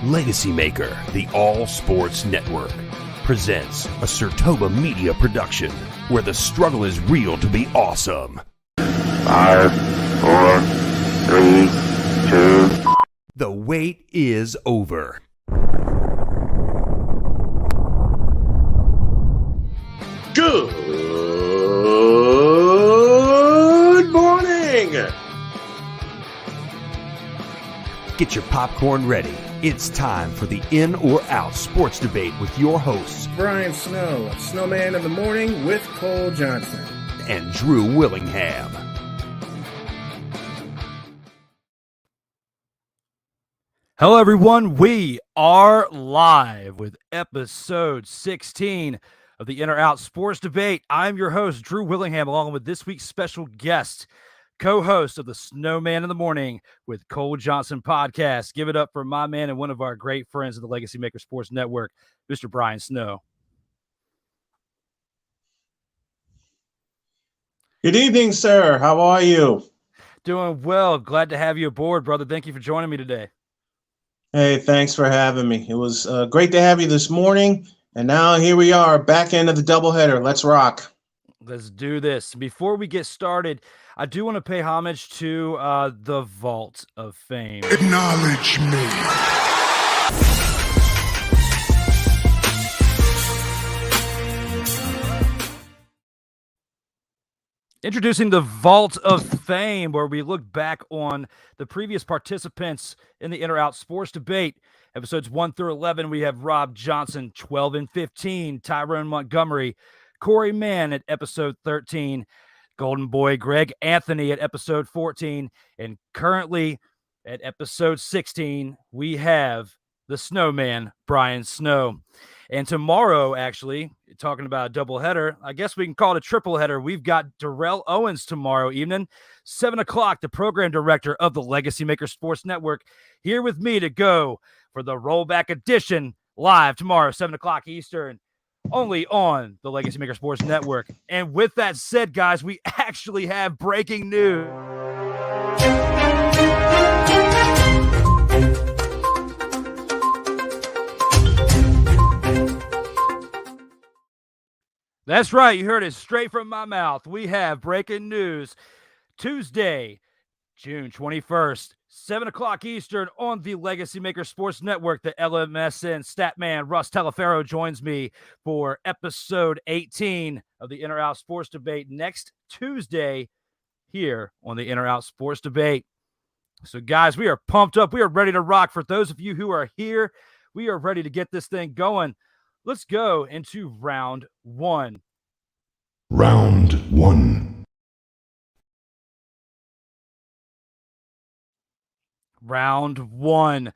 LegacyMaker, the all sports network, presents a SIRTOBA Media production where the struggle is real to be awesome. 5, 4, 3, 2. The wait is over. Good morning! Get your popcorn ready. It's time for the In or Out sports debate with your hosts, Brian Snow, Snowman of the Morning with Cole Johnson, and Drew Willingham. Hello, everyone. We are live with episode 16 of the In or Out Sports Debate. I'm your host, Drew Willingham, along with this week's special guest, co-host of the Snowman in the Morning with Cole Johnson podcast. Give it up for my man and one of our great friends of the LegacyMaker Sports Network, Mr. Brian Snow. Good evening, sir. How are you? Doing well. Glad to have you aboard, brother. Thank you for joining me today. Hey, thanks for having me. It was great to have you this morning. And now here we are, back end of the doubleheader. Let's rock. Let's do this. Before we get started, I do want to pay homage to the Vault of Fame. Acknowledge me. Introducing the Vault of Fame, where we look back on the previous participants in the In or Out Sports Debate. Episodes 1 through 11, we have Rob Johnson, 12 and 15, Tyrone Montgomery, Corey Mann at episode 13, Golden Boy Greg Anthony at episode 14, and currently at episode 16, we have the Snowman, Brian Snow. And tomorrow, actually, talking about a doubleheader, I guess we can call it a triple header. We've got Terrell Owens tomorrow evening, 7 o'clock, the program director of the LegacyMaker Sports Network, here with me to go for the rollback edition live tomorrow, 7 o'clock Eastern, only on the LegacyMaker Sports Network. And with that said, guys, we actually have breaking news. That's right. You heard it straight from my mouth. We have breaking news Tuesday, June 21st, 7 o'clock Eastern on the LegacyMaker Sports Network. The LMSN Statman Russ Teleferro joins me for episode 18 of the In or Out Sports Debate next Tuesday here on the In or Out Sports Debate. So, guys, we are pumped up. We are ready to rock. For those of you who are here, we are ready to get this thing going. Let's go into round one. Round one. Round one.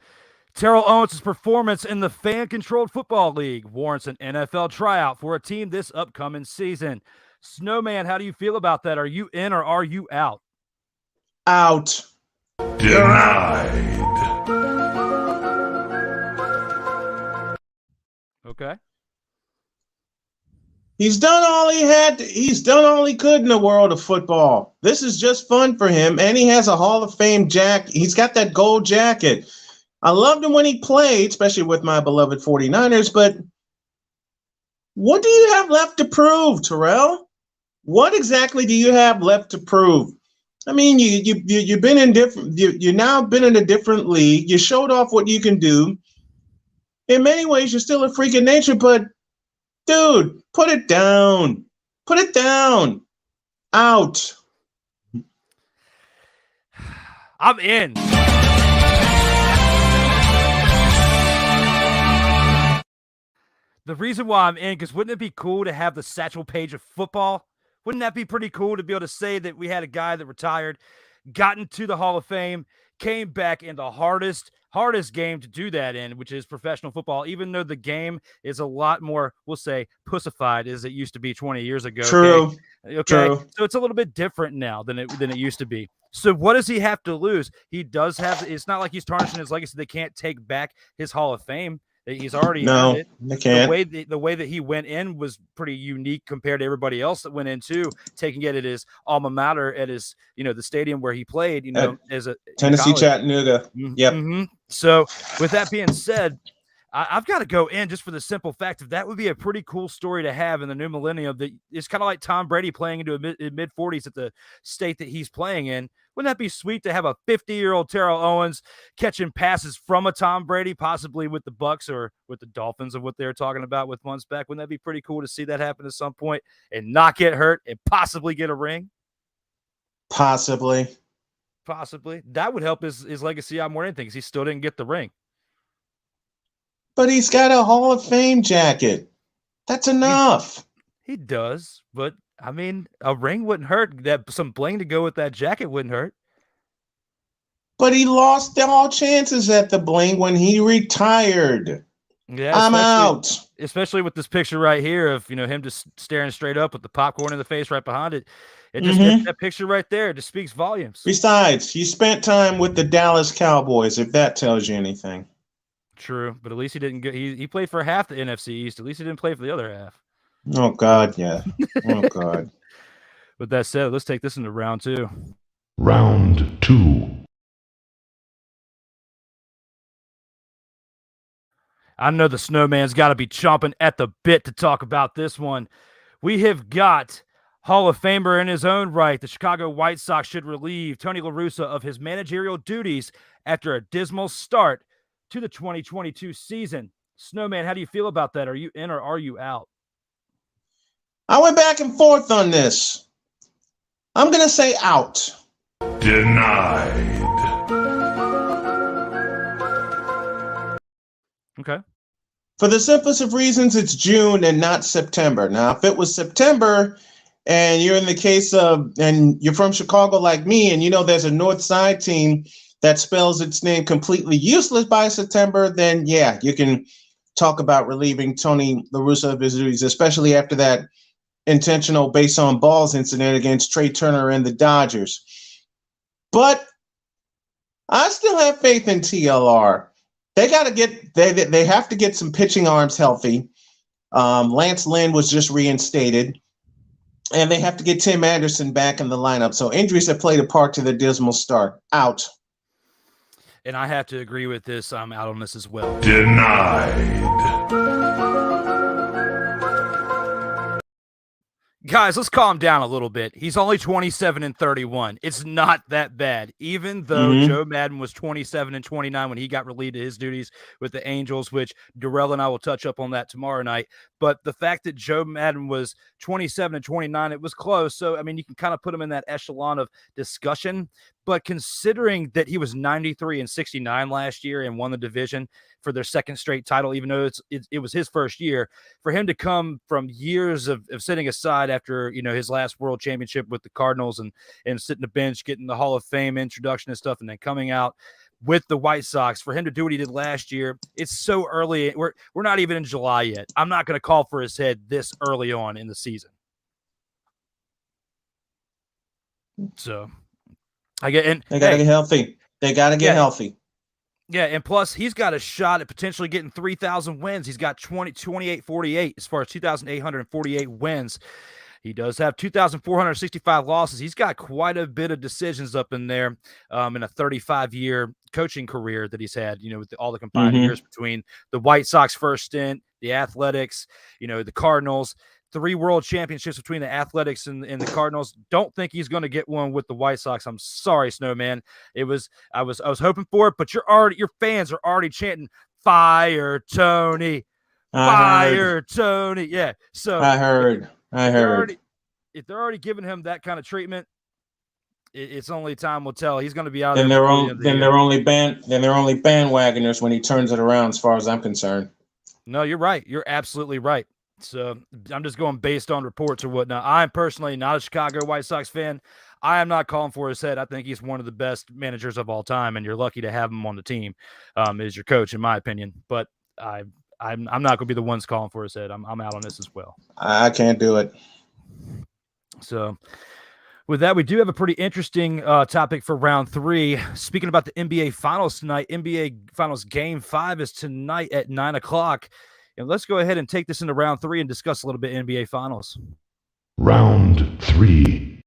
Terrell Owens' performance in the fan-controlled football league warrants an NFL tryout for a team this upcoming season. Snowman, how do you feel about that? Are you in or are you out? Out. Denied. Okay. He's done all he had. He's done all he could in the world of football. This is just fun for him, and he has a Hall of Fame jacket. He's got that gold jacket. I loved him when he played, especially with my beloved 49ers, but what do you have left to prove, Terrell? What exactly do you have left to prove? I mean, you've been in different. You now been in a different league. You showed off what you can do. In many ways, you're still a freak of nature, but dude, put it down. Put it down. Out. I'm in. The reason why I'm in, because wouldn't it be cool to have the Satchel Paige of football? Wouldn't that be pretty cool to be able to say that we had a guy that retired, got into the Hall of Fame, came back in the hardest game to do that in, which is professional football, even though the game is a lot more, we'll say, pussified as it used to be 20 years ago. True. Okay. True. So it's a little bit different now than it used to be. So what does he have to lose? He does have, it's not like he's tarnishing his legacy. They can't take back his Hall of Fame. He's already earned No, it. they can't. The way that he went in was pretty unique compared to everybody else that went in too, taking it at his alma mater, at his, the stadium where he played, as a in Tennessee college. Chattanooga. Yep. Mm-hmm. So with that being said, I've got to go in just for the simple fact that would be a pretty cool story to have in the new millennium. That it's kind of like Tom Brady playing into a mid-40s at the state that he's playing in. Wouldn't that be sweet to have a 50-year-old Terrell Owens catching passes from a Tom Brady, possibly with the Bucks or with the Dolphins, of what they were talking about with months back? Wouldn't that be pretty cool to see that happen at some point and not get hurt and possibly get a ring? Possibly. That would help his legacy out more than anything, because he still didn't get the ring. But he's got a Hall of Fame jacket. That's enough. He does, but I mean, a ring wouldn't hurt. That some bling to go with that jacket wouldn't hurt. But he lost all chances at the bling when he retired. Yeah, I'm out. Especially with this picture right here of him just staring straight up with the popcorn in the face right behind it. It just that picture right there just speaks volumes. Besides, he spent time with the Dallas Cowboys, if that tells you anything. True, but at least he didn't get. He played for half the NFC East. At least he didn't play for the other half. Oh God, yeah. Oh God. With that said, let's take this into round 2. Round 2. I know the Snowman's got to be chomping at the bit to talk about this one. We have got Hall of Famer in his own right. The Chicago White Sox should relieve Tony LaRussa of his managerial duties after a dismal start to the 2022 season. Snowman, how do you feel about that? Are you in or are you out? I went back and forth on this. I'm going to say out. Denied. Okay. For the simplest of reasons, it's June and not September. Now, if it was September and you're in the case of, and you're from Chicago like me, and there's a North Side team that spells its name completely useless by September, then yeah, you can talk about relieving Tony LaRussa of his duties, especially after that intentional base on balls incident against Trey Turner and the Dodgers. But I still have faith in TLR. They have to get some pitching arms healthy. Lance Lynn was just reinstated, and they have to get Tim Anderson back in the lineup. So injuries have played a part to the dismal start. Out. And I have to agree with this. I'm out on this as well. Denied. Guys, let's calm down a little bit. He's only 27-31. It's not that bad. Even though Joe Madden was 27-29 when he got relieved of his duties with the Angels, which Darrell and I will touch up on that tomorrow night. But the fact that Joe Madden was 27-29, it was close. So, I mean, you can kind of put him in that echelon of discussion. But considering that he was 93-69 last year and won the division for their second straight title, even though it was his first year, for him to come from years of sitting aside after his last world championship with the Cardinals and sitting the bench, getting the Hall of Fame introduction and stuff, and then coming out with the White Sox, for him to do what he did last year, it's so early. We're not even in July yet. I'm not going to call for his head this early on in the season. So I get, and they got to get healthy. They got to get healthy. Yeah, and plus he's got a shot at potentially getting 3,000 wins. He's got 2848 as far as 2,848 wins. He does have 2,465 losses. He's got quite a bit of decisions up in there in a 35-year coaching career that he's had, with all the combined years between the White Sox first stint, the Athletics, the Cardinals. 3 world championships between the Athletics and the Cardinals. Don't think he's going to get one with the White Sox. I'm sorry, Snowman. I was hoping for it, but your fans are already chanting "Fire Tony, Fire Tony." Yeah. So I heard. If they're already giving him that kind of treatment, it's only time will tell. He's going to be out. Then they're only bandwagoners when he turns it around, as far as I'm concerned. No, you're right. You're absolutely right. So I'm just going based on reports or whatnot. I'm personally not a Chicago White Sox fan. I am not calling for his head. I think he's one of the best managers of all time, and you're lucky to have him on the team as your coach, in my opinion. But I'm not going to be the ones calling for his head. I'm out on this as well. I can't do it. So With that, we do have a pretty interesting topic for round 3. Speaking about the NBA Finals tonight, NBA Finals Game 5 is tonight at 9 o'clock. And let's go ahead and take this into round 3 and discuss a little bit NBA Finals. Round 3.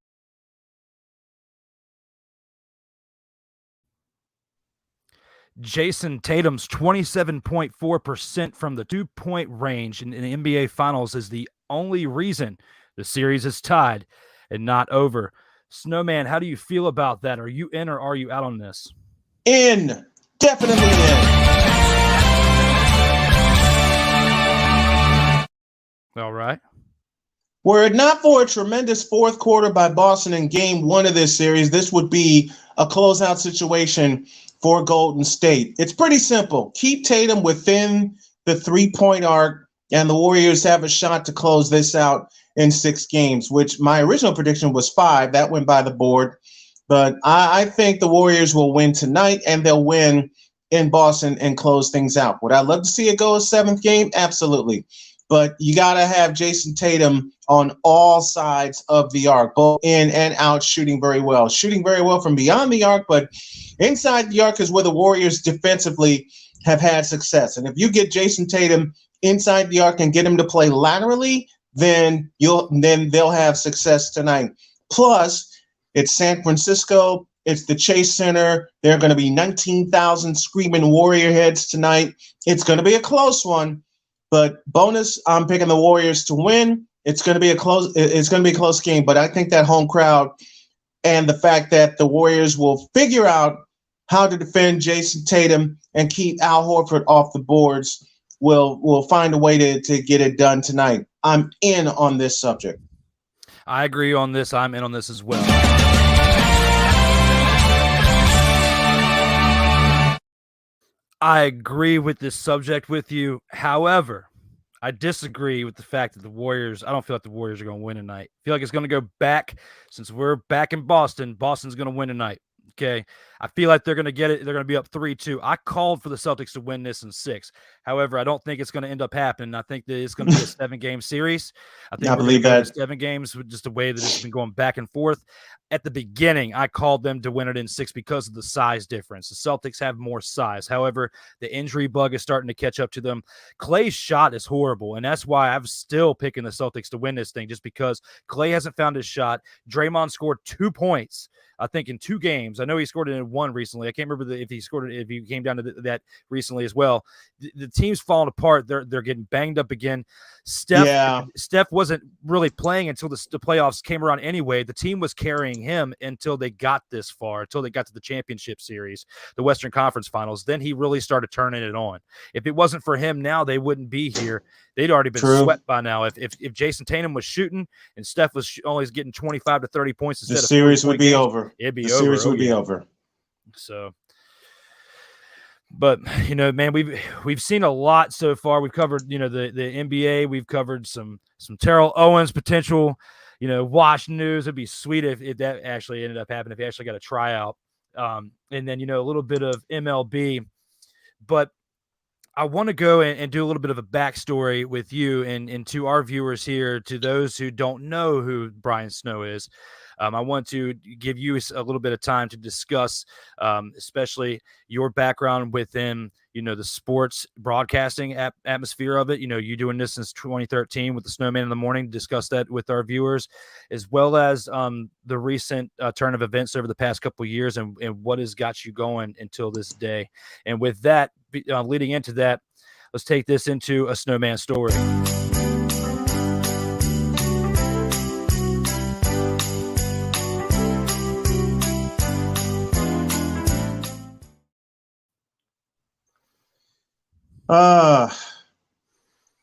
Jayson Tatum's 27.4% from the 2-point range in the NBA Finals is the only reason the series is tied and not over. Snowman, how do you feel about that? Are you in or are you out on this? In. Definitely in. All right. Were it not for a tremendous fourth quarter by Boston in game 1 of this series, this would be a closeout situation for Golden State. It's pretty simple. Keep Tatum within the 3-point arc, and the Warriors have a shot to close this out in 6 games, which my original prediction was 5. That went by the board. But I think the Warriors will win tonight, and they'll win in Boston and close things out. Would I love to see it go a 7th game? Absolutely. But you got to have Jayson Tatum on all sides of the arc, both in and out, shooting very well from beyond the arc, but inside the arc is where the Warriors defensively have had success. And if you get Jayson Tatum inside the arc and get him to play laterally, then they'll have success tonight. Plus, it's San Francisco. It's the Chase Center. There are going to be 19,000 screaming Warrior heads tonight. It's going to be a close one, but bonus, I'm picking the Warriors to win. It's going to be a close game, but I think that home crowd and the fact that the Warriors will figure out how to defend Jayson Tatum and keep Al Horford off the boards will find a way to get it done tonight. I'm in on this subject. I agree on this. I'm in on this as well. I agree with this subject with you. However, I disagree with the fact that the Warriors, I don't feel like the Warriors are going to win tonight. I feel like it's going to go back. Since we're back in Boston, Boston's going to win tonight. Okay. I feel like they're going to get it. They're going to be up 3-2. I called for the Celtics to win this in 6. However, I don't think it's going to end up happening. I think that it's going to be a 7-game series. I think I believe that 7 games with just the way that it's been going back and forth. At the beginning, I called them to win it in 6 because of the size difference. The Celtics have more size. However, the injury bug is starting to catch up to them. Clay's shot is horrible, and that's why I'm still picking the Celtics to win this thing, just because Clay hasn't found his shot. Draymond scored 2 points, I think, in 2 games. I know he scored it in 1 recently. I can't remember if he scored it, if he came down to that recently as well. The team's falling apart. They're getting banged up again. Steph wasn't really playing until the playoffs came around anyway. The team was carrying him until they got this far, until they got to the championship series, the Western Conference Finals. Then he really started turning it on. If it wasn't for him now, they wouldn't be here. They'd already been swept by now. If Jayson Tatum was shooting and Steph was only getting 25 to 30 points instead of the series would be over. It'd be the over. Series would be over. So, but man, we've seen a lot so far. We've covered the NBA. We've covered some Terrell Owens potential wash news. It'd be sweet if that actually ended up happening, if he actually got a tryout. And then a little bit of MLB. But I want to go and do a little bit of a backstory with you and to our viewers here, to those who don't know who Brian Snow is. I want to give you a little bit of time to discuss, especially your background within, the sports broadcasting atmosphere of it. You doing this since 2013 with the Snowman in the Morning, discuss that with our viewers, as well as the recent turn of events over the past couple of years and what has got you going until this day. And with that, leading into that, let's take this into a Snowman story.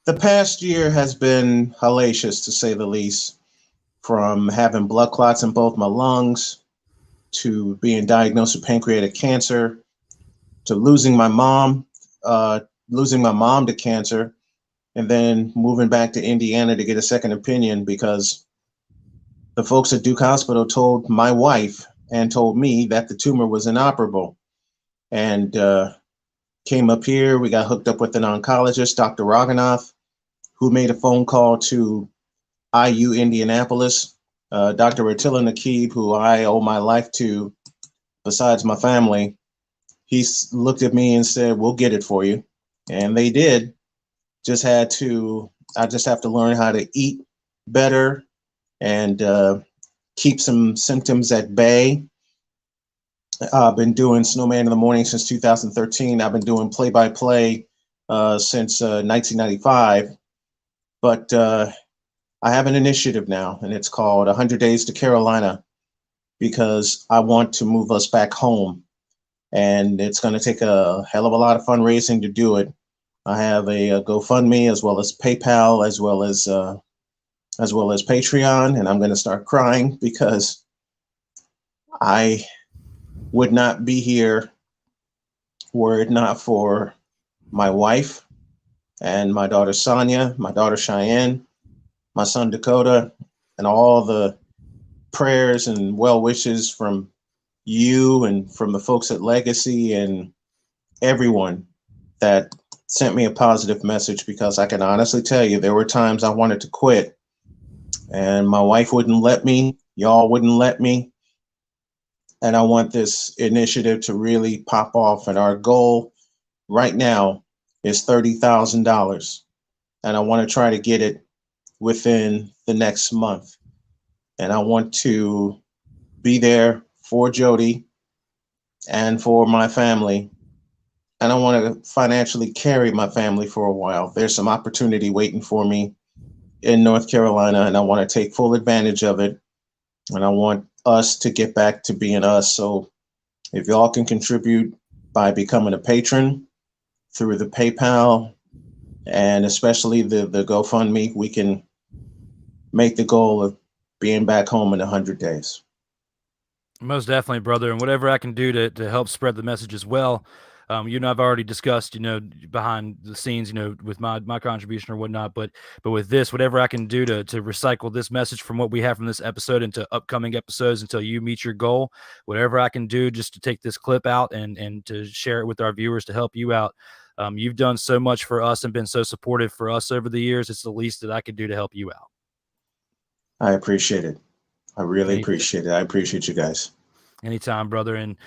The past year has been hellacious, to say the least, from having blood clots in both my lungs to being diagnosed with pancreatic cancer to losing my mom to cancer, and then moving back to Indiana to get a second opinion because the folks at Duke Hospital told my wife and told me that the tumor was inoperable. And came up here, we got hooked up with an oncologist, Dr. Roganoff, who made a phone call to IU Indianapolis Dr. Attila Nakib, who I owe my life to, besides my family, looked at me and said, "We'll get it for you," and they did. I just have to learn how to eat better and keep some symptoms at bay. I've been doing Snowman in the Morning since 2013. I've been doing play-by-play since 1995. But I have an initiative now, and it's called 100 Days to Carolina, because I want to move us back home. And it's going to take a hell of a lot of fundraising to do it. I have a GoFundMe, as well as PayPal, as well as Patreon, and I'm going to start crying because I would not be here were it not for my wife and my daughter Sonia, my daughter Cheyenne, my son Dakota, and all the prayers and well wishes from you and from the folks at Legacy and everyone that sent me a positive message, because I can honestly tell you there were times I wanted to quit and my wife wouldn't let me, y'all wouldn't let me. And I want this initiative to really pop off. And our goal right now is $30,000. And I want to try to get it within the next month. And I want to be there for Jody and for my family. And I want to financially carry my family for a while. There's some opportunity waiting for me in North Carolina, and I want to take full advantage of it. And I want us to get back to being us. So if y'all can contribute by becoming a patron through the PayPal and especially the GoFundMe, we can make the goal of being back home in 100 days. Most definitely, brother. And whatever I can do to help spread the message as well. You know, I've already discussed, you know, behind the scenes, you know, with my contribution or whatnot, but with this, whatever I can do to recycle this message from what we have from this episode into upcoming episodes until you meet your goal, whatever I can do just to take this clip out and to share it with our viewers to help you out. You've done so much for us and been so supportive for us over the years. It's the least that I could do to help you out. I appreciate it. I really appreciate it. I appreciate you guys. Anytime, brother. And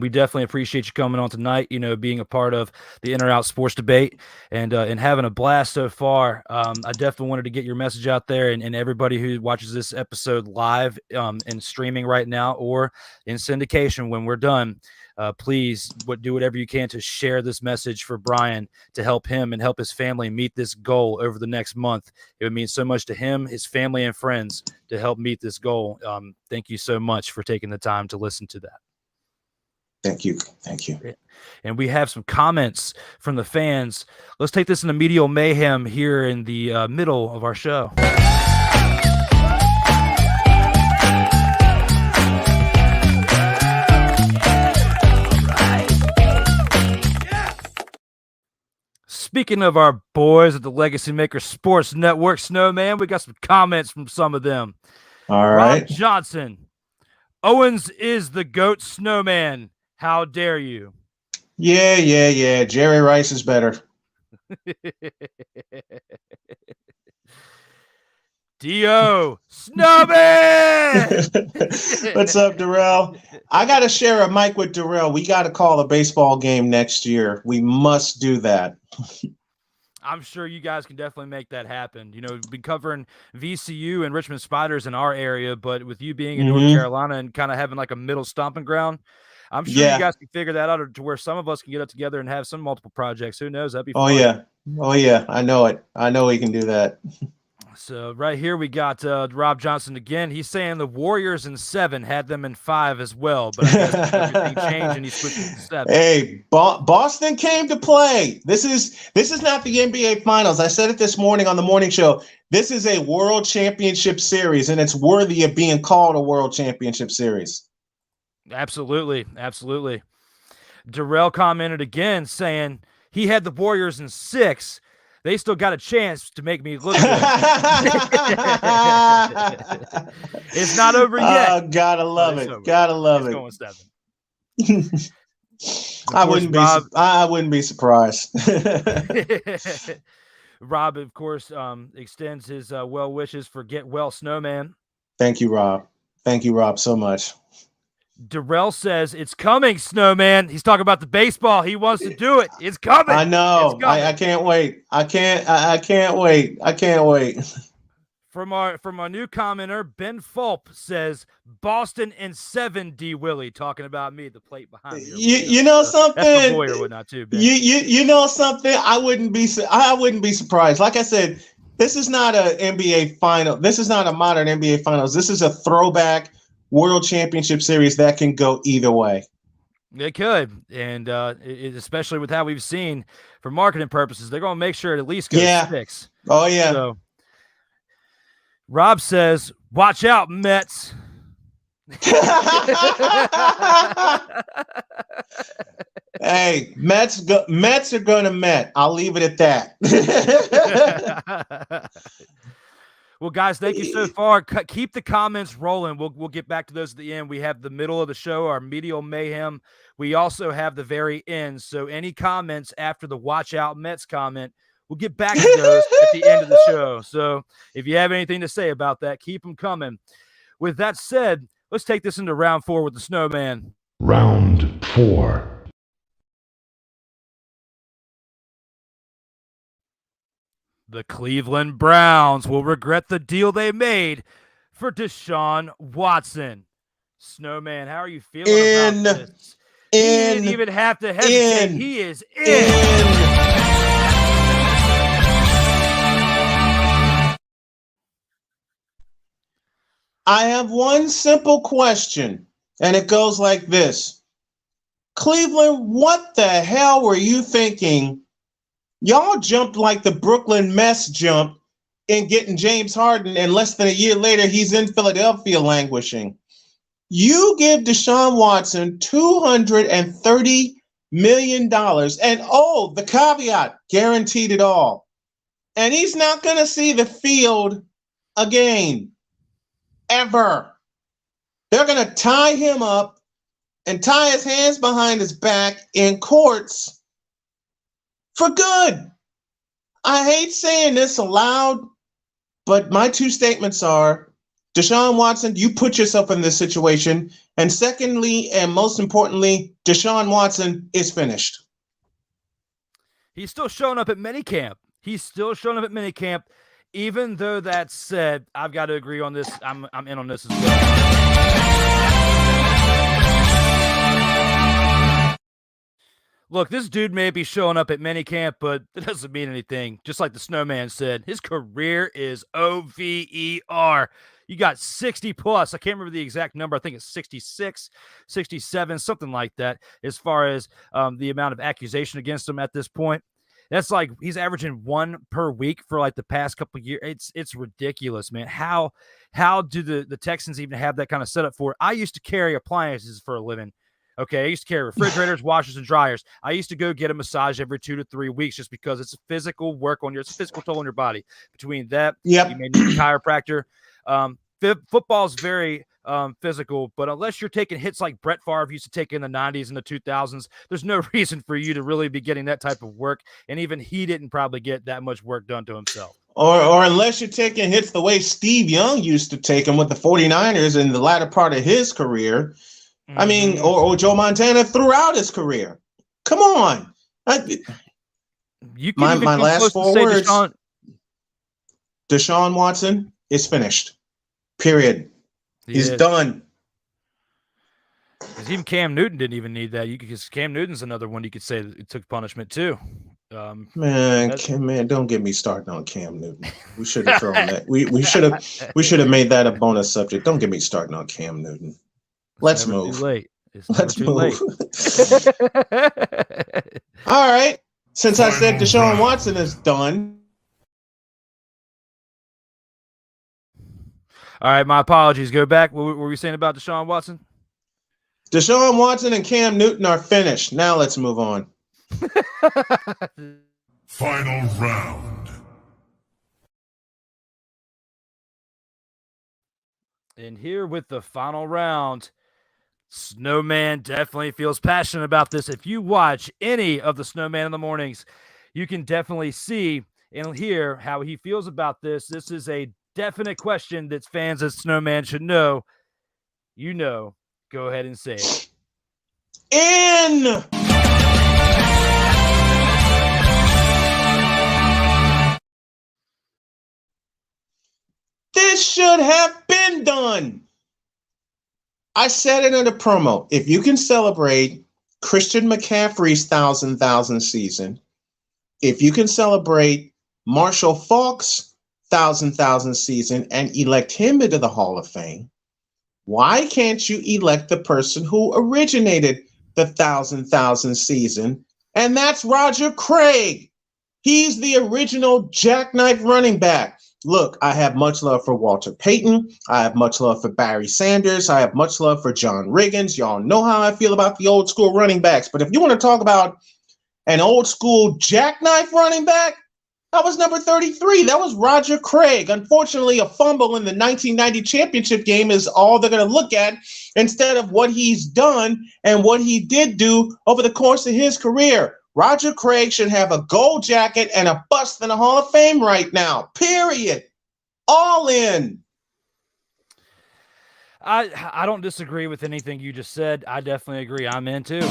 we definitely appreciate you coming on tonight, you know, being a part of the In or Out Sports Debate and having a blast so far. I definitely wanted to get your message out there, and everybody who watches this episode live and streaming right now or in syndication when we're done, please do whatever you can to share this message for Brian to help him and help his family meet this goal over the next month. It would mean so much to him, his family, and friends to help meet this goal. Thank you so much for taking the time to listen to that. Thank you. Thank you. And we have some comments from the fans. Let's take this into medial mayhem here in the middle of our show. Speaking of our boys at the LegacyMaker Sports Network, Snowman, we got some comments from some of them. All right. Rob Johnson. Owens is the GOAT, Snowman. How dare you? Yeah. Jerry Rice is better. D.O. Snowman! What's up, Darrell? I got to share a mic with Darrell. We got to call a baseball game next year. We must do that. I'm sure you guys can definitely make that happen. You know, we've been covering VCU and Richmond Spiders in our area, but with you being in North Carolina and kind of having like a middle stomping ground, I'm sure you guys can figure that out to where some of us can get up together and have some multiple projects. Who knows? That'd be fun. Oh, yeah. I know it. I know he can do that. So right here we got Rob Johnson again. He's saying the Warriors in 7 had them in 5 as well, but I guess everything changed and he switched to 7. Hey, Boston came to play. This is not the NBA Finals. I said it this morning on the morning show. This is a World Championship Series, and it's worthy of being called a World Championship Series. Absolutely. Darrell commented again saying he had the Warriors in 6. They still got a chance to make me look good. It's not over yet. Oh, gotta love it. Gotta love it. Going 7. I wouldn't be surprised. Rob, of course, extends his well wishes for Get Well Snowman. Thank you, Rob. Thank you, Rob, so much. Darrell says, it's coming, Snowman. He's talking about the baseball. He wants to do it. It's coming. I know. I can't wait. I can't wait. I can't wait. From our new commenter, Ben Fulp says, Boston in 7, D. Willie, talking about me, the plate behind me. You know something? That's my boy or whatnot too, Ben. You know something? I wouldn't be surprised. Like I said, this is not an NBA final. This is not a modern NBA finals. This is a throwback World Championship Series that can go either way. It could, and especially with how we've seen for marketing purposes, they're going to make sure it at least goes 6. Oh, yeah. So, Rob says, watch out, Mets. Hey, Mets are going to Met. I'll leave it at that. Well, guys, thank you so far. Keep the comments rolling. We'll get back to those at the end. We have the middle of the show, our medial mayhem. We also have the very end. So any comments after the watch out Mets comment, we'll get back to those at the end of the show. So if you have anything to say about that, keep them coming. With that said, let's take this into round 4 with the Snowman. Round 4. The Cleveland Browns will regret the deal they made for Deshaun Watson. Snowman, how are you feeling about this? He didn't even have to hesitate. He is in. I have one simple question, and it goes like this. Cleveland, what the hell were you thinking? Y'all jumped like the Brooklyn Mets jumped in getting James Harden, and less than a year later, he's in Philadelphia languishing. You give Deshaun Watson $230 million, and the caveat, guaranteed it all. And he's not going to see the field again, ever. They're going to tie him up and tie his hands behind his back in courts for good. I hate saying this aloud, but my 2 statements are, Deshaun Watson, you put yourself in this situation. And secondly, and most importantly, Deshaun Watson is finished. He's still showing up at minicamp. Even though that said, I've got to agree on this. I'm in on this as well. Look, this dude may be showing up at minicamp, but it doesn't mean anything. Just like the Snowman said, his career is over. You got 60 plus. I can't remember the exact number. I think it's 66, 67, something like that, as far as the amount of accusation against him at this point. That's like he's averaging 1 per week for like the past couple of years. It's ridiculous, man. How do the Texans even have that kind of setup for it? I used to carry appliances for a living. Okay, I used to carry refrigerators, washers, and dryers. I used to go get a massage every 2 to 3 weeks just because it's a physical toll on your body. Between that, you may need a chiropractor. Football is very physical, but unless you're taking hits like Brett Favre used to take in the 90s and the 2000s, there's no reason for you to really be getting that type of work. And even he didn't probably get that much work done to himself. Or unless you're taking hits the way Steve Young used to take them with the 49ers in the latter part of his career. I mean, or Joe Montana throughout his career. Come on. My last 4 words, Deshaun Watson is finished. Period. He's done. Because even Cam Newton didn't even need that. Because Cam Newton's another one you could say that took punishment too. Man, don't get me started on Cam Newton. We should have thrown that. We should have made that a bonus subject. Don't get me started on Cam Newton. Let's move. Let's move. All right. Since I said Deshaun Watson is done. All right, my apologies. Go back. What were we saying about Deshaun Watson? Deshaun Watson and Cam Newton are finished. Now let's move on. Final round. And here with the final round, Snowman definitely feels passionate about this. If you watch any of the Snowman in the mornings, you can definitely see and hear how he feels about this. This is a definite question that fans of Snowman should know, go ahead and say it. In. This should have been done. I said it in the promo. If you can celebrate Christian McCaffrey's 1,000 season, if you can celebrate Marshall Faulk's 1,000 season and elect him into the Hall of Fame, why can't you elect the person who originated the 1,000 season? And that's Roger Craig. He's the original jackknife running back. Look, I have much love for Walter Payton. I have much love for Barry Sanders. I have much love for John Riggins. Y'all know how I feel about the old school running backs. But if you want to talk about an old school jackknife running back, that was number 33. That was Roger Craig. Unfortunately, a fumble in the 1990 championship game is all they're going to look at instead of what he's done and what he did do over the course of his career. Roger Craig should have a gold jacket and a bust in the Hall of Fame right now. Period. All in. I don't disagree with anything you just said. I definitely agree. I'm in too.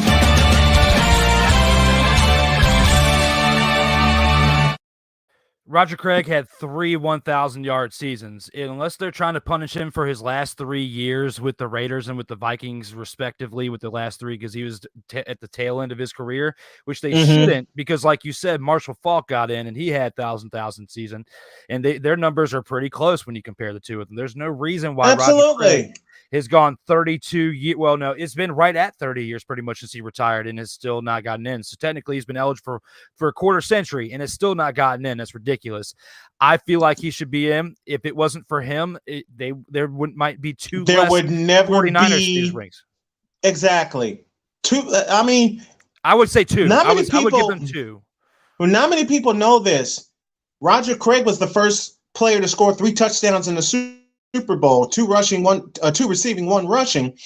Roger Craig had 3 1,000-yard seasons. Unless they're trying to punish him for his last 3 years with the Raiders and with the Vikings, respectively, with the last 3, because he was at the tail end of his career, which they shouldn't, because like you said, Marshall Faulk got in and he had 1,000 season, and their numbers are pretty close when you compare the two of them. There's no reason why Roger Craig has gone 32 years. Well, no, it's been right at 30 years pretty much since he retired and has still not gotten in. So technically he's been eligible for a quarter century and has still not gotten in. That's ridiculous. I feel like he should be in. If it wasn't for him, there might be two. There would never 49ers be rings. Exactly. Two. I mean, I would say 2. I would give them 2. Well, not many people know this. Roger Craig was the first player to score 3 touchdowns in the Super Bowl, 2 receiving, 1 rushing.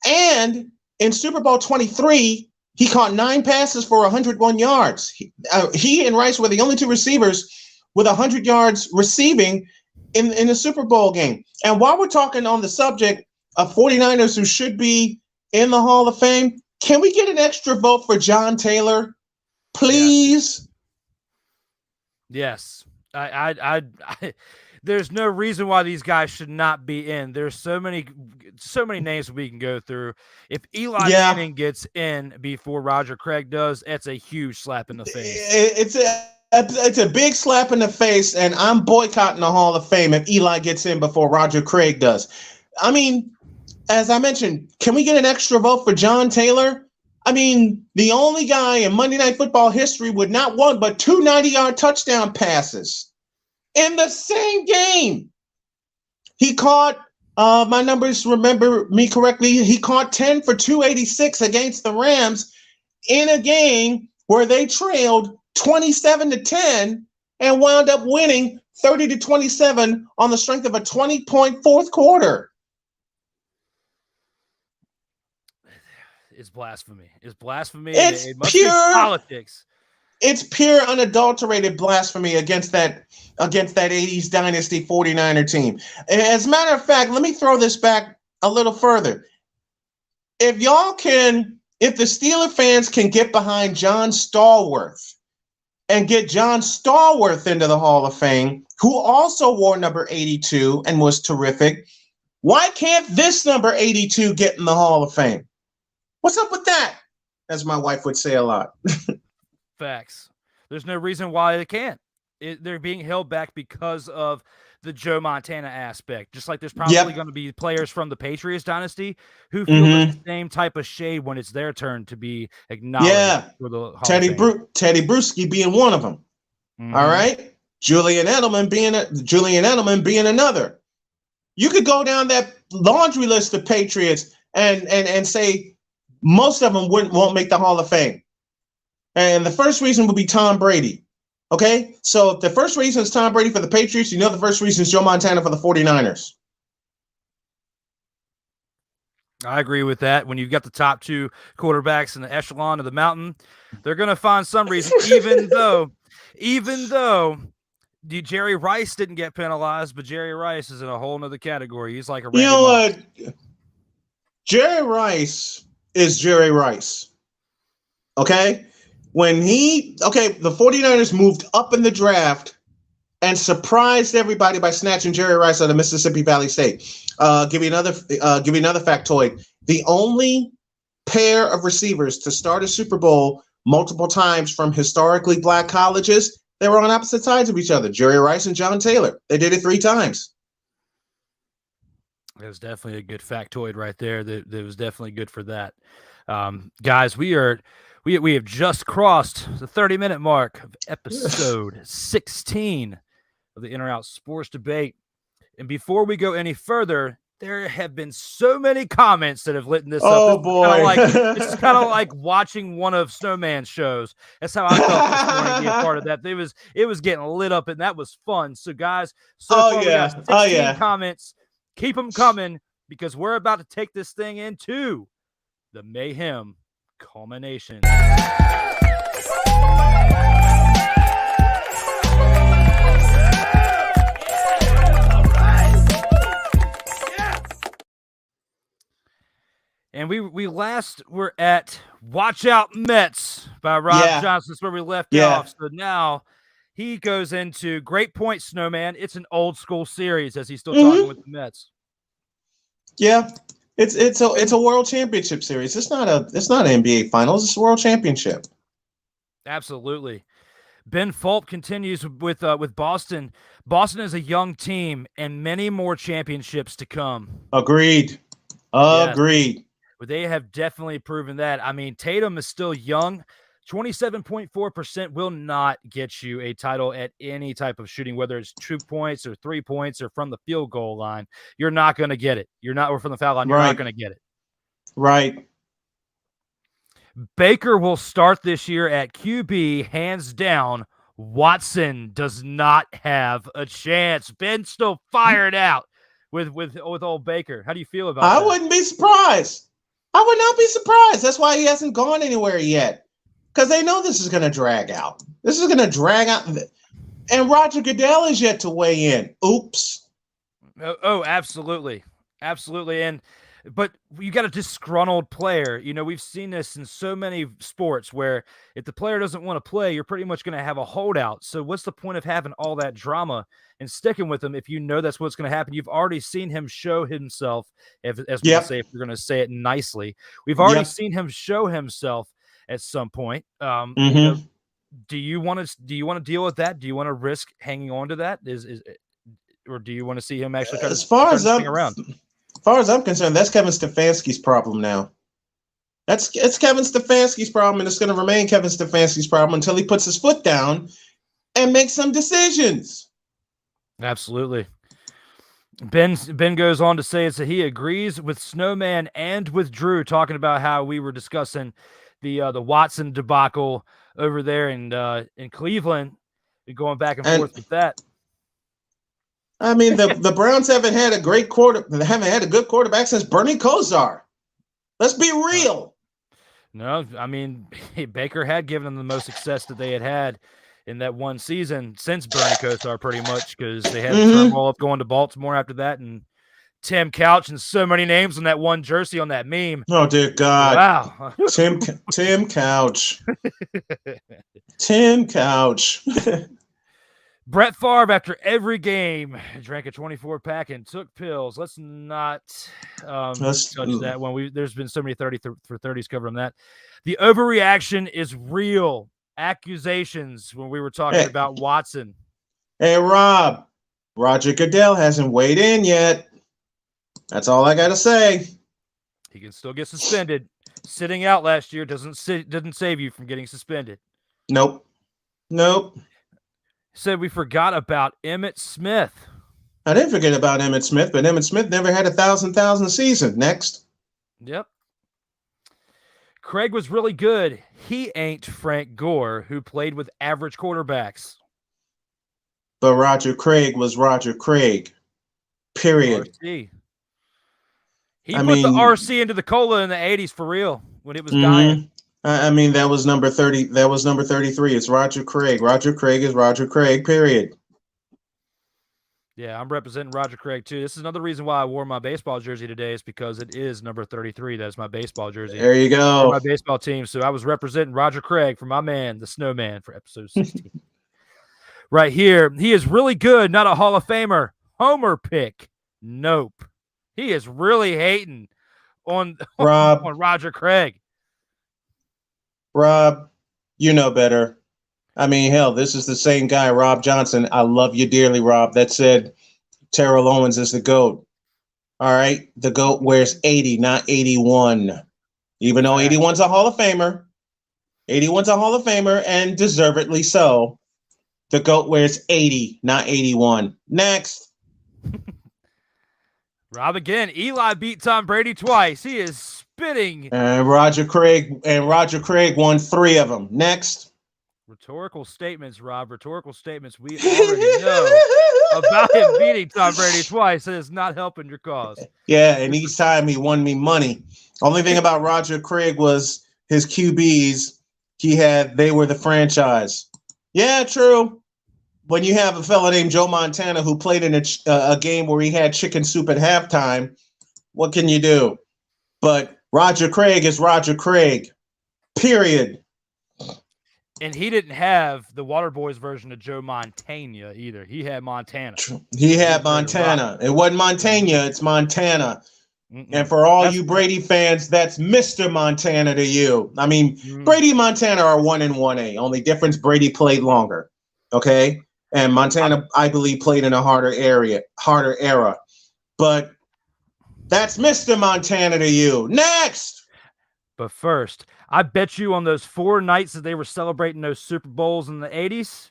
And in Super Bowl 23, he caught 9 passes for 101 yards. He and Rice were the only 2 receivers with 100 yards receiving in the Super Bowl game. And while we're talking on the subject of 49ers who should be in the Hall of Fame, can we get an extra vote for John Taylor, please? Yes. I there's no reason why these guys should not be in. There's so many names we can go through. If Eli Manning gets in before Roger Craig does, that's a huge slap in the face. It's a big slap in the face, and I'm boycotting the Hall of Fame if Eli gets in before Roger Craig does. I mean, as I mentioned, can we get an extra vote for John Taylor? I mean, the only guy in Monday Night Football history with not 1 but 2 90-yard touchdown passes in the same game. He caught, my numbers remember me correctly, he caught 10 for 286 against the Rams in a game where they trailed 27-10 and wound up winning 30-27 on the strength of a 20-point fourth quarter. It's blasphemy. It's blasphemy. It's it must pure be politics. It's pure unadulterated blasphemy against that 80s dynasty 49er team. As a matter of fact, let me throw this back a little further. If the Steeler fans can get behind John Stallworth and get John Stallworth into the Hall of Fame, who also wore number 82 and was terrific, why can't this number 82 get in the Hall of Fame? What's up with that? As my wife would say a lot. Facts. There's no reason why they can't. They're being held back because of the Joe Montana aspect. Just like there's probably going to be players from the Patriots dynasty who feel the same type of shade when it's their turn to be acknowledged for the Hall of Fame. Teddy Bruschi being one of them. All right, Julian Edelman being another. You could go down that laundry list of Patriots and say most of them won't make the Hall of Fame. And the first reason would be Tom Brady. Okay? So if the first reason is Tom Brady for the Patriots, you know the first reason is Joe Montana for the 49ers. I agree with that. When you've got the top 2 quarterbacks in the echelon of the mountain, they're going to find some reason, even though Jerry Rice didn't get penalized, but Jerry Rice is in a whole nother category. He's like a You Randy know Moss. what? Jerry Rice is Jerry Rice. Okay? The 49ers moved up in the draft and surprised everybody by snatching Jerry Rice out of Mississippi Valley State. Give you another factoid. The only pair of receivers to start a Super Bowl multiple times from historically black colleges, they were on opposite sides of each other. Jerry Rice and John Taylor. They did it 3 times. It was definitely a good factoid right there. That was definitely good for that. Guys, we have just crossed the 30-minute mark of episode 16 of the In or Out Sports Debate. And before we go any further, there have been so many comments that have lit this up. Oh, boy. This is kind of like watching one of Snowman's shows. That's how I felt this morning being part of that. It was getting lit up, and that was fun. So, guys, we got 16 comments. Keep them coming, because we're about to take this thing into the mayhem culmination. And we last were at Watch Out Mets by Rob Johnson. That's where we left off. So now he goes into Great Point, Snowman. It's an old school series, as he's still talking with the Mets. Yeah. It's a world championship series. It's not an NBA finals, it's a world championship. Absolutely. Ben Fulp continues with Boston. Boston is a young team and many more championships to come. Agreed. Agreed. But they have definitely proven that. I mean, Tatum is still young. 27.4% will not get you a title at any type of shooting, whether it's 2 points or 3 points or from the field goal line. You're not going to get it. Or from the foul line. You're not going to get it. Right. Baker will start this year at QB, hands down. Watson does not have a chance. Ben's still fired out with old Baker. How do you feel about that? I wouldn't be surprised. I would not be surprised. That's why he hasn't gone anywhere yet. Because they know this is going to drag out. This is going to drag out. And Roger Goodell is yet to weigh in. Oops. Oh, absolutely. Absolutely. But you got a disgruntled player. You know, we've seen this in so many sports where if the player doesn't want to play, you're pretty much going to have a holdout. So what's the point of having all that drama and sticking with him if you know that's what's going to happen? You've already seen him show himself, as we say, if you're going to say it nicely. We've already seen him show himself at some point. You know, do you want to deal with that? Do you want to risk hanging on to that? Or do you want to see him actually try to hang around? As far as I'm concerned, that's Kevin Stefanski's problem now. It's Kevin Stefanski's problem, and it's going to remain Kevin Stefanski's problem until he puts his foot down and makes some decisions. Absolutely. Ben goes on to say that he agrees with Snowman and with Drew, talking about how we were discussing the Watson debacle over there in Cleveland, going back and forth with that. I mean, the Browns haven't had a good quarterback since Bernie Kosar. Let's be real. No, I mean, Baker had given them the most success that they had in that one season since Bernie Kosar, pretty much, because they had the turnbull up going to Baltimore after that, and Tim Couch and so many names on that one jersey on that meme. Oh, dear God. Wow. Tim Couch. Tim Couch. Brett Favre, after every game, drank a 24-pack and took pills. Let's not touch that one. There's been so many 30 for 30s covering that. The overreaction is real. Accusations when we were talking about Watson. Hey, Rob. Roger Goodell hasn't weighed in yet. That's all I got to say. He can still get suspended. Sitting out last year doesn't save you from getting suspended. Nope. Said we forgot about Emmitt Smith. I didn't forget about Emmitt Smith, but Emmitt Smith never had a 1,000 season. Next. Yep. Craig was really good. He ain't Frank Gore, who played with average quarterbacks. But Roger Craig was Roger Craig. Period. RC. He put the RC into the cola in the 80s for real when it was dying. I mean, that was number 30. That was number 33. It's Roger Craig. Roger Craig is Roger Craig, period. Yeah, I'm representing Roger Craig too. This is another reason why I wore my baseball jersey today, is because it is number 33. That's my baseball jersey There you for my go. baseball team. So I was representing Roger Craig for my man, the Snowman, for episode 16. Right here, he is really good, not a Hall of Famer. Homer pick. Nope. He is really hating on Rob, Roger Craig. Rob, you know better. I mean, hell, this is the same guy, Rob Johnson. I love you dearly, Rob, that said Terrell Owens is the GOAT. All right. The GOAT wears 80, not 81. Even though 81's a Hall of Famer. 81's a Hall of Famer, and deservedly so. The GOAT wears 80, not 81. Next. Rob again. Eli beat Tom Brady twice. He is spitting. And Roger Craig won 3 of them. Next. Rhetorical statements, Rob. Rhetorical statements. We already know about him beating Tom Brady twice. It is not helping your cause. Yeah, and each time he won me money. Only thing about Roger Craig was his QBs. They were the franchise. Yeah, true. When you have a fella named Joe Montana who played in a game where he had chicken soup at halftime, what can you do? But Roger Craig is Roger Craig. Period. And he didn't have the Waterboys version of Joe Montana either. He had Montana. He had Montana. It wasn't Montana, it's Montana. And for all you Brady fans, that's Mr. Montana to you. I mean, Brady and Montana are 1 and 1A. Only difference, Brady played longer. Okay? And Montana, I believe, played in a harder era. But that's Mr. Montana to you. Next! But first, I bet you on those 4 nights that they were celebrating those Super Bowls in the 80s,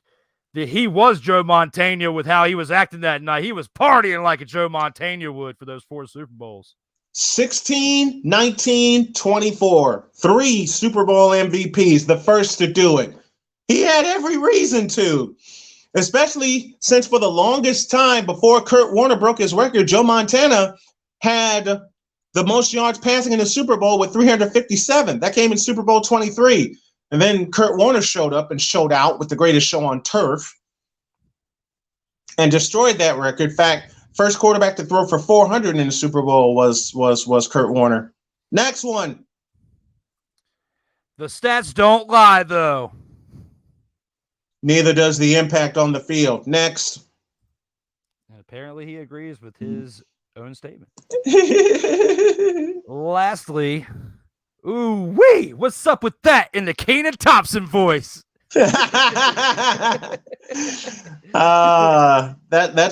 that he was Joe Montana with how he was acting that night. He was partying like a Joe Montana would for those 4 Super Bowls. 16, 19, 24. 3 Super Bowl MVPs, the first to do it. He had every reason to, especially since for the longest time before Kurt Warner broke his record, Joe Montana had the most yards passing in the Super Bowl with 357. That came in Super Bowl 23. And then Kurt Warner showed up and showed out with the greatest show on turf and destroyed that record. In fact, first quarterback to throw for 400 in the Super Bowl was Kurt Warner. Next one. The stats don't lie, though. Neither does the impact on the field. Next. And apparently he agrees with his own statement. Lastly, ooh-wee, what's up with that in the Kenan Thompson voice? That's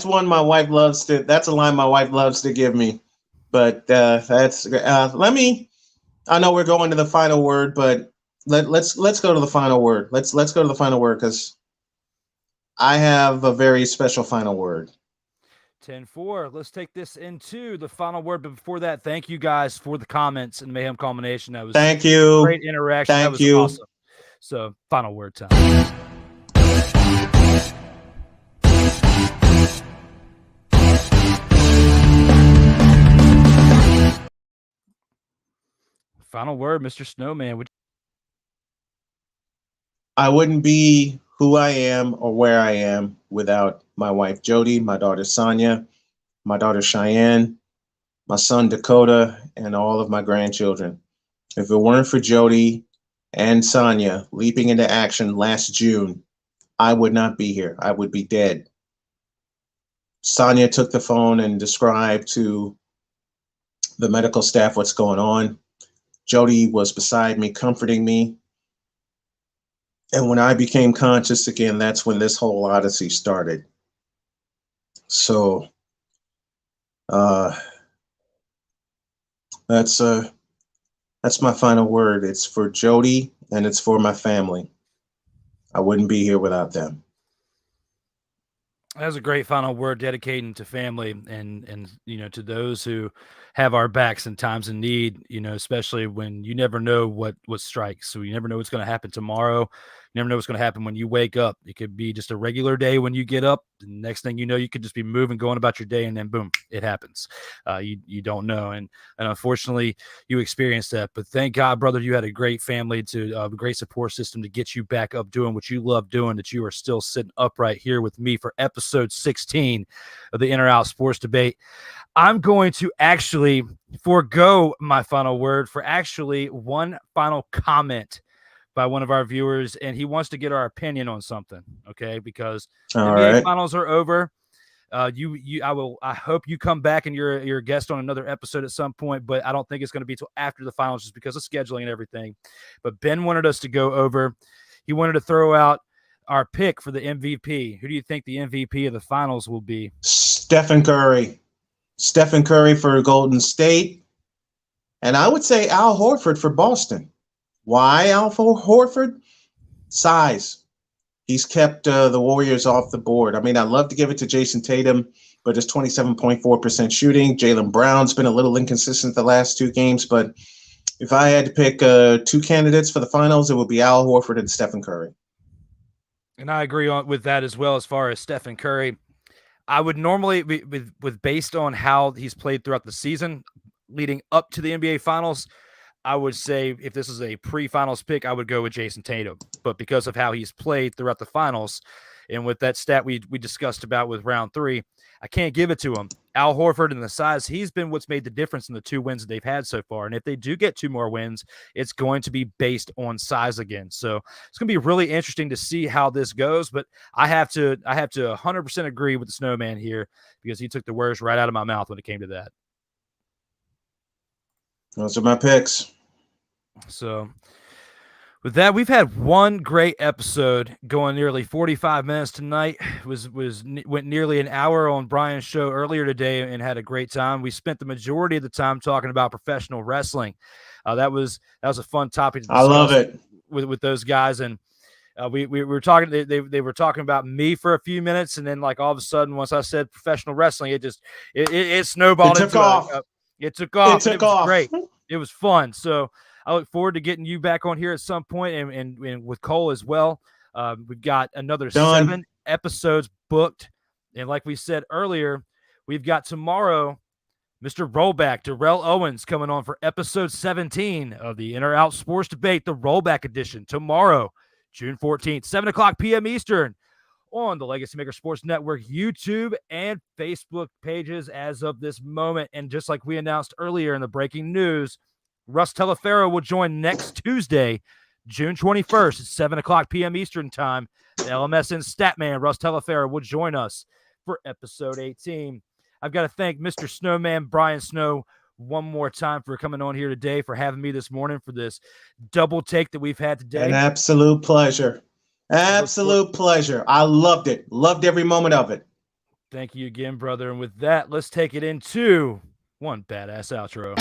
one my wife loves to. That's a line my wife loves to give me. But let me. I know we're going to the final word, but let's go to the final word. Let's go to the final word because I have a very special final word. 10-4. Let's take this into the final word. But before that, thank you guys for the comments and Mayhem Culmination. That was thank you. Great interaction. Thank that was you. Awesome. So, final word time. Final word, Mr. Snowman. I wouldn't be who I am or where I am without my wife, Jody, my daughter, Sonia, my daughter, Cheyenne, my son, Dakota, and all of my grandchildren. If it weren't for Jody and Sonia leaping into action last June, I would not be here. I would be dead. Sonia took the phone and described to the medical staff what's going on. Jody was beside me, comforting me. And when I became conscious again, that's when this whole odyssey started. So that's my final word. It's for Jody and it's for my family. I wouldn't be here without them. That's a great final word, dedicating to family and to those who have our backs in times of need, especially when you never know what strikes. So you never know what's going to happen tomorrow. You never know what's going to happen when you wake up. It could be just a regular day when you get up. The next thing you know, you could just be moving, going about your day, and then boom, it happens. You don't know. And unfortunately, you experienced that. But thank God, brother, you had a great family, a great support system to get you back up doing what you love doing, that you are still sitting upright here with me for episode 16 of the In or Out Sports Debate. I'm going to actually forego my final word for actually one final comment by one of our viewers, and he wants to get our opinion on something, okay? Because NBA finals are over. I hope you come back and you're a guest on another episode at some point, but I don't think it's going to be till after the finals just because of scheduling and everything. But Ben wanted us to go over. He wanted to throw out our pick for the MVP. Who do you think the MVP of the finals will be? Stephen Curry. Stephen Curry for Golden State. And I would say Al Horford for Boston. Why Al Horford? Size. He's kept the Warriors off the board. I mean, I'd love to give it to Jayson Tatum, but it's 27.4% shooting. Jaylen Brown's been a little inconsistent the last 2 games, but if I had to pick 2 candidates for the finals, it would be Al Horford and Stephen Curry. And I agree with that as well as far as Stephen Curry. I would normally, with based on how he's played throughout the season leading up to the NBA Finals, I would say if this is a pre-finals pick, I would go with Jayson Tatum. But because of how he's played throughout the finals, and with that stat we discussed about with round 3, I can't give it to him. Al Horford and the size, he's been what's made the difference in the 2 wins that they've had so far. And if they do get 2 more wins, it's going to be based on size again. So it's going to be really interesting to see how this goes. But I have to 100% agree with the Snowman here because he took the words right out of my mouth when it came to that. Those are my picks. So with that, we've had one great episode going nearly 45 minutes tonight. Went nearly an hour on Brian's show earlier today and had a great time. We spent the majority of the time talking about professional wrestling. That was a fun topic to discuss. I love it with those guys. And we were talking. They were talking about me for a few minutes, and then like all of a sudden, once I said professional wrestling, it snowballed. It took off. It took off. It was great. It was fun. So I look forward to getting you back on here at some point and with Cole as well. We've got another 7 episodes booked. And like we said earlier, we've got tomorrow, Mr. Rollback, Terrell Owens, coming on for episode 17 of the In or Out Sports Debate, the Rollback Edition, tomorrow, June 14th, 7 o'clock p.m. Eastern, on the LegacyMaker Sports Network YouTube and Facebook pages as of this moment. And just like we announced earlier in the breaking news, Russ Telefero will join next Tuesday, June 21st at 7 o'clock p.m. Eastern time. The LMSN Statman, Russ Telefero, will join us for episode 18. I've got to thank Mr. Snowman, Brian Snow, one more time for coming on here today, for having me this morning for this double take that we've had today. An absolute pleasure. Absolute pleasure. I loved it. Loved every moment of it. Thank you again, brother. And with that, let's take it into one badass outro.